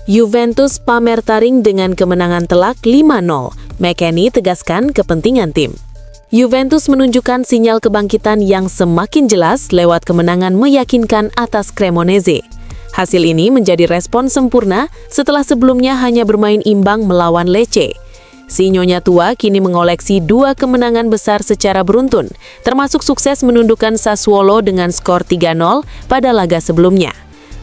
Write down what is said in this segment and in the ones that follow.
Juventus pamer taring dengan kemenangan telak 5-0. McKennie tegaskan kepentingan tim. Juventus menunjukkan sinyal kebangkitan yang semakin jelas lewat kemenangan meyakinkan atas Cremonese. Hasil ini menjadi respon sempurna setelah sebelumnya hanya bermain imbang melawan Lecce. Si Nyonya tua kini mengoleksi 2 kemenangan besar secara beruntun, termasuk sukses menundukkan Sassuolo dengan skor 3-0 pada laga sebelumnya.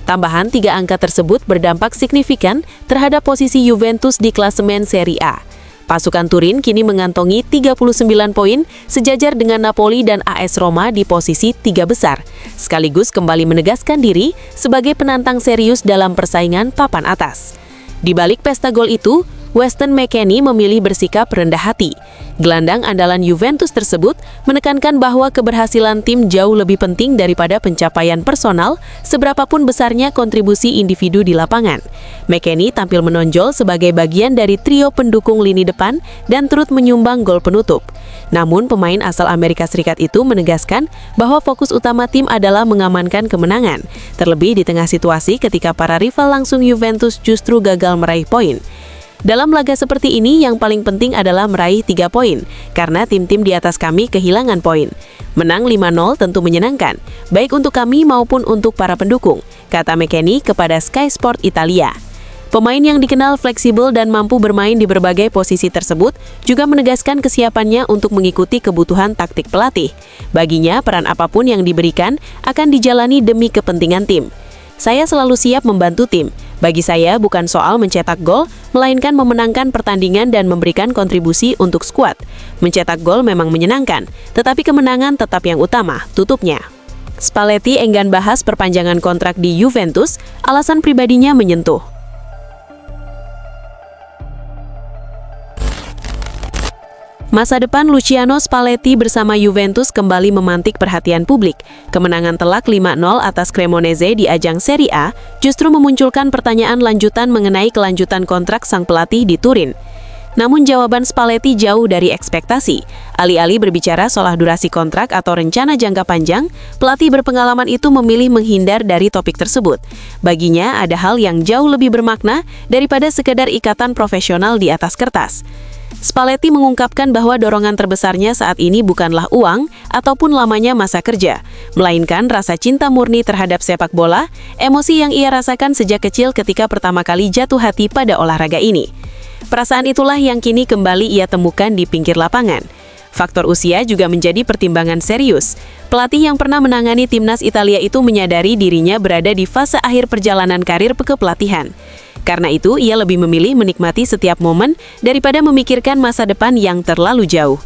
Tambahan 3 angka tersebut berdampak signifikan terhadap posisi Juventus di klasemen Serie A. Pasukan Turin kini mengantongi 39 poin, sejajar dengan Napoli dan AS Roma di posisi 3 besar, sekaligus kembali menegaskan diri sebagai penantang serius dalam persaingan papan atas. Di balik pesta gol itu, Weston McKennie memilih bersikap rendah hati. Gelandang andalan Juventus tersebut menekankan bahwa keberhasilan tim jauh lebih penting daripada pencapaian personal, seberapapun besarnya kontribusi individu di lapangan. McKennie tampil menonjol sebagai bagian dari trio pendukung lini depan dan turut menyumbang gol penutup. Namun, pemain asal Amerika Serikat itu menegaskan bahwa fokus utama tim adalah mengamankan kemenangan, terlebih di tengah situasi ketika para rival langsung Juventus justru gagal meraih poin. Dalam laga seperti ini, yang paling penting adalah meraih 3 poin, karena tim-tim di atas kami kehilangan poin. Menang 5-0 tentu menyenangkan, baik untuk kami maupun untuk para pendukung, kata McKennie kepada Sky Sport Italia. Pemain yang dikenal fleksibel dan mampu bermain di berbagai posisi tersebut juga menegaskan kesiapannya untuk mengikuti kebutuhan taktik pelatih. Baginya, peran apapun yang diberikan akan dijalani demi kepentingan tim. Saya selalu siap membantu tim. Bagi saya bukan soal mencetak gol, melainkan memenangkan pertandingan dan memberikan kontribusi untuk skuad. Mencetak gol memang menyenangkan, tetapi kemenangan tetap yang utama, tutupnya. Spalletti enggan bahas perpanjangan kontrak di Juventus, alasan pribadinya menyentuh. Masa depan Luciano Spalletti bersama Juventus kembali memantik perhatian publik. Kemenangan telak 5-0 atas Cremonese di ajang Serie A justru memunculkan pertanyaan lanjutan mengenai kelanjutan kontrak sang pelatih di Turin. Namun jawaban Spalletti jauh dari ekspektasi. Alih-alih berbicara soal durasi kontrak atau rencana jangka panjang, pelatih berpengalaman itu memilih menghindar dari topik tersebut. Baginya ada hal yang jauh lebih bermakna daripada sekedar ikatan profesional di atas kertas. Spalletti mengungkapkan bahwa dorongan terbesarnya saat ini bukanlah uang ataupun lamanya masa kerja, melainkan rasa cinta murni terhadap sepak bola, emosi yang ia rasakan sejak kecil ketika pertama kali jatuh hati pada olahraga ini. Perasaan itulah yang kini kembali ia temukan di pinggir lapangan. Faktor usia juga menjadi pertimbangan serius. Pelatih yang pernah menangani timnas Italia itu menyadari dirinya berada di fase akhir perjalanan karir kepelatihan. Karena itu, ia lebih memilih menikmati setiap momen daripada memikirkan masa depan yang terlalu jauh.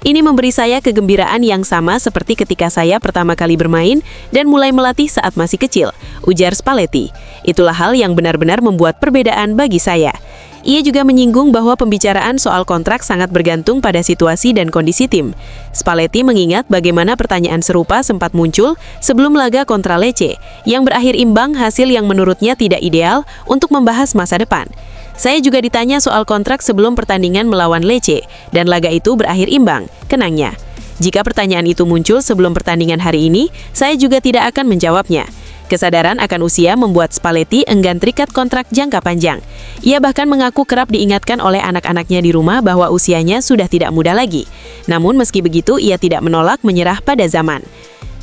Ini memberi saya kegembiraan yang sama seperti ketika saya pertama kali bermain dan mulai melatih saat masih kecil, ujar Spalletti. Itulah hal yang benar-benar membuat perbedaan bagi saya. Ia juga menyinggung bahwa pembicaraan soal kontrak sangat bergantung pada situasi dan kondisi tim. Spalletti mengingat bagaimana pertanyaan serupa sempat muncul sebelum laga kontra Lecce, yang berakhir imbang, hasil yang menurutnya tidak ideal untuk membahas masa depan. Saya juga ditanya soal kontrak sebelum pertandingan melawan Lecce, dan laga itu berakhir imbang, kenangnya. Jika pertanyaan itu muncul sebelum pertandingan hari ini, saya juga tidak akan menjawabnya. Kesadaran akan usia membuat Spalletti enggan terikat kontrak jangka panjang. Ia bahkan mengaku kerap diingatkan oleh anak-anaknya di rumah bahwa usianya sudah tidak muda lagi. Namun meski begitu, ia tidak menolak menyerah pada zaman.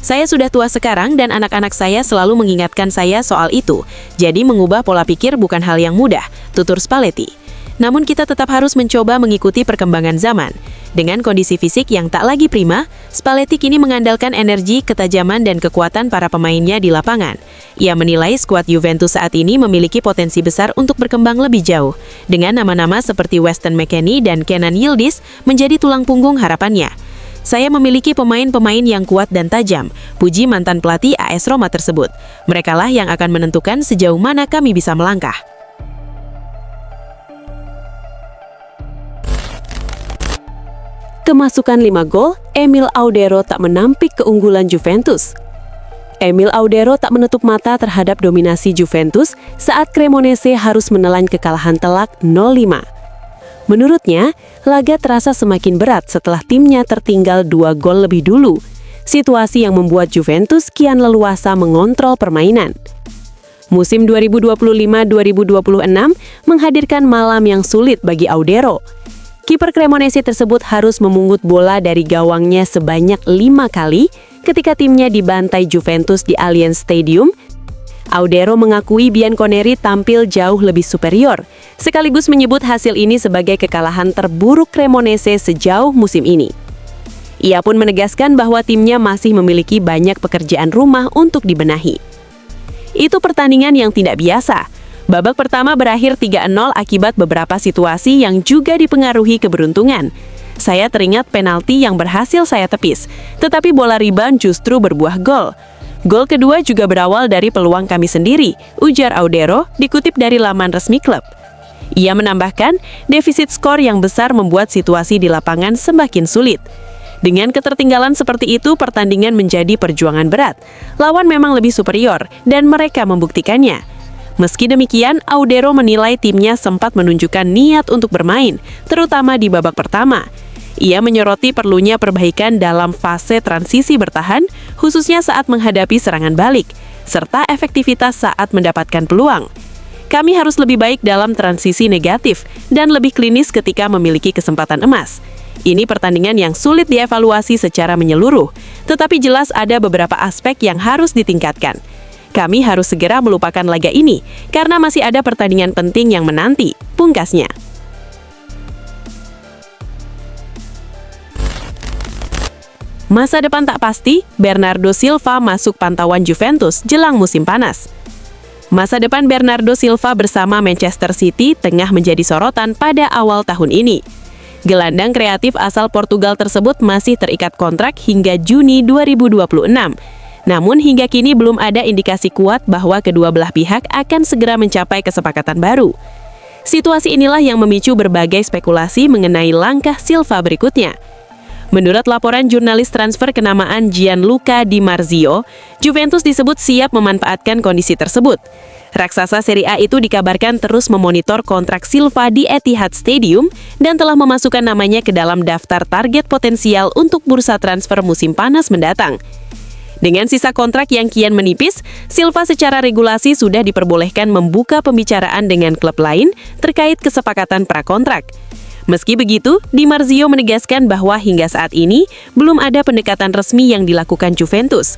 Saya sudah tua sekarang dan anak-anak saya selalu mengingatkan saya soal itu. Jadi mengubah pola pikir bukan hal yang mudah, tutur Spalletti. Namun kita tetap harus mencoba mengikuti perkembangan zaman. Dengan kondisi fisik yang tak lagi prima, Spalletti kini mengandalkan energi, ketajaman, dan kekuatan para pemainnya di lapangan. Ia menilai skuad Juventus saat ini memiliki potensi besar untuk berkembang lebih jauh, dengan nama-nama seperti Weston McKennie dan Kenan Yildiz menjadi tulang punggung harapannya. Saya memiliki pemain-pemain yang kuat dan tajam, puji mantan pelatih AS Roma tersebut. Merekalah yang akan menentukan sejauh mana kami bisa melangkah. Kemasukan 5 gol, Emil Audero tak menampik keunggulan Juventus. Emil Audero tak menutup mata terhadap dominasi Juventus saat Cremonese harus menelan kekalahan telak 0-5. Menurutnya, laga terasa semakin berat setelah timnya tertinggal 2 gol lebih dulu, situasi yang membuat Juventus kian leluasa mengontrol permainan. Musim 2025-2026 menghadirkan malam yang sulit bagi Audero. Kiper Cremonese tersebut harus memungut bola dari gawangnya sebanyak 5 kali ketika timnya dibantai Juventus di Allianz Stadium. Audero mengakui Bianconeri tampil jauh lebih superior, sekaligus menyebut hasil ini sebagai kekalahan terburuk Cremonese sejauh musim ini. Ia pun menegaskan bahwa timnya masih memiliki banyak pekerjaan rumah untuk dibenahi. Itu pertandingan yang tidak biasa. Babak pertama berakhir 3-0 akibat beberapa situasi yang juga dipengaruhi keberuntungan. Saya teringat penalti yang berhasil saya tepis, tetapi bola rebound justru berbuah gol. Gol kedua juga berawal dari peluang kami sendiri, ujar Audero, dikutip dari laman resmi klub. Ia menambahkan, defisit skor yang besar membuat situasi di lapangan semakin sulit. Dengan ketertinggalan seperti itu, pertandingan menjadi perjuangan berat. Lawan memang lebih superior, dan mereka membuktikannya. Meski demikian, Audero menilai timnya sempat menunjukkan niat untuk bermain, terutama di babak pertama. Ia menyoroti perlunya perbaikan dalam fase transisi bertahan, khususnya saat menghadapi serangan balik, serta efektivitas saat mendapatkan peluang. Kami harus lebih baik dalam transisi negatif dan lebih klinis ketika memiliki kesempatan emas. Ini pertandingan yang sulit dievaluasi secara menyeluruh, tetapi jelas ada beberapa aspek yang harus ditingkatkan. Kami harus segera melupakan laga ini, karena masih ada pertandingan penting yang menanti, pungkasnya. Masa depan tak pasti, Bernardo Silva masuk pantauan Juventus jelang musim panas. Masa depan Bernardo Silva bersama Manchester City tengah menjadi sorotan pada awal tahun ini. Gelandang kreatif asal Portugal tersebut masih terikat kontrak hingga Juni 2026. Namun hingga kini belum ada indikasi kuat bahwa kedua belah pihak akan segera mencapai kesepakatan baru. Situasi inilah yang memicu berbagai spekulasi mengenai langkah Silva berikutnya. Menurut laporan jurnalis transfer kenamaan Gianluca Di Marzio, Juventus disebut siap memanfaatkan kondisi tersebut. Raksasa Serie A itu dikabarkan terus memonitor kontrak Silva di Etihad Stadium dan telah memasukkan namanya ke dalam daftar target potensial untuk bursa transfer musim panas mendatang. Dengan sisa kontrak yang kian menipis, Silva secara regulasi sudah diperbolehkan membuka pembicaraan dengan klub lain terkait kesepakatan prakontrak. Meski begitu, Di Marzio menegaskan bahwa hingga saat ini belum ada pendekatan resmi yang dilakukan Juventus.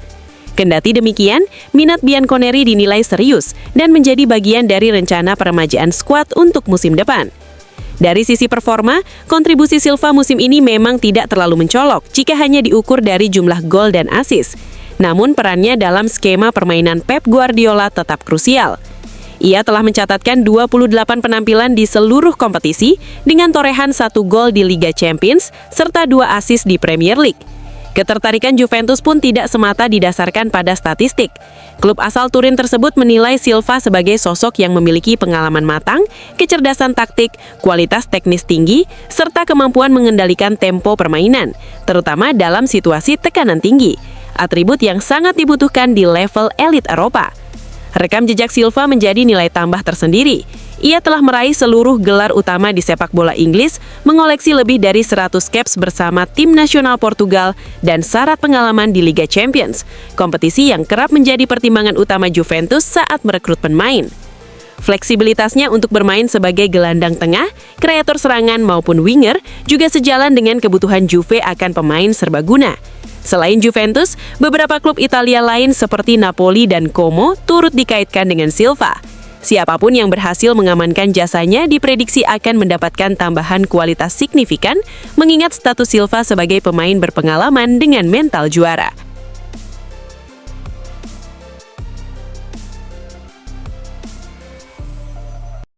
Kendati demikian, minat Bianconeri dinilai serius dan menjadi bagian dari rencana peremajaan skuad untuk musim depan. Dari sisi performa, kontribusi Silva musim ini memang tidak terlalu mencolok jika hanya diukur dari jumlah gol dan assist. Namun perannya dalam skema permainan Pep Guardiola tetap krusial. Ia telah mencatatkan 28 penampilan di seluruh kompetisi dengan torehan 1 gol di Liga Champions serta 2 assist di Premier League. Ketertarikan Juventus pun tidak semata didasarkan pada statistik. Klub asal Turin tersebut menilai Silva sebagai sosok yang memiliki pengalaman matang, kecerdasan taktik, kualitas teknis tinggi, serta kemampuan mengendalikan tempo permainan, terutama dalam situasi tekanan tinggi, atribut yang sangat dibutuhkan di level elit Eropa. Rekam jejak Silva menjadi nilai tambah tersendiri. Ia telah meraih seluruh gelar utama di sepak bola Inggris, mengoleksi lebih dari 100 caps bersama tim nasional Portugal, dan syarat pengalaman di Liga Champions, kompetisi yang kerap menjadi pertimbangan utama Juventus saat merekrut pemain. Fleksibilitasnya untuk bermain sebagai gelandang tengah, kreator serangan maupun winger juga sejalan dengan kebutuhan Juve akan pemain serbaguna. Selain Juventus, beberapa klub Italia lain seperti Napoli dan Como turut dikaitkan dengan Silva. Siapapun yang berhasil mengamankan jasanya diprediksi akan mendapatkan tambahan kualitas signifikan, mengingat status Silva sebagai pemain berpengalaman dengan mental juara.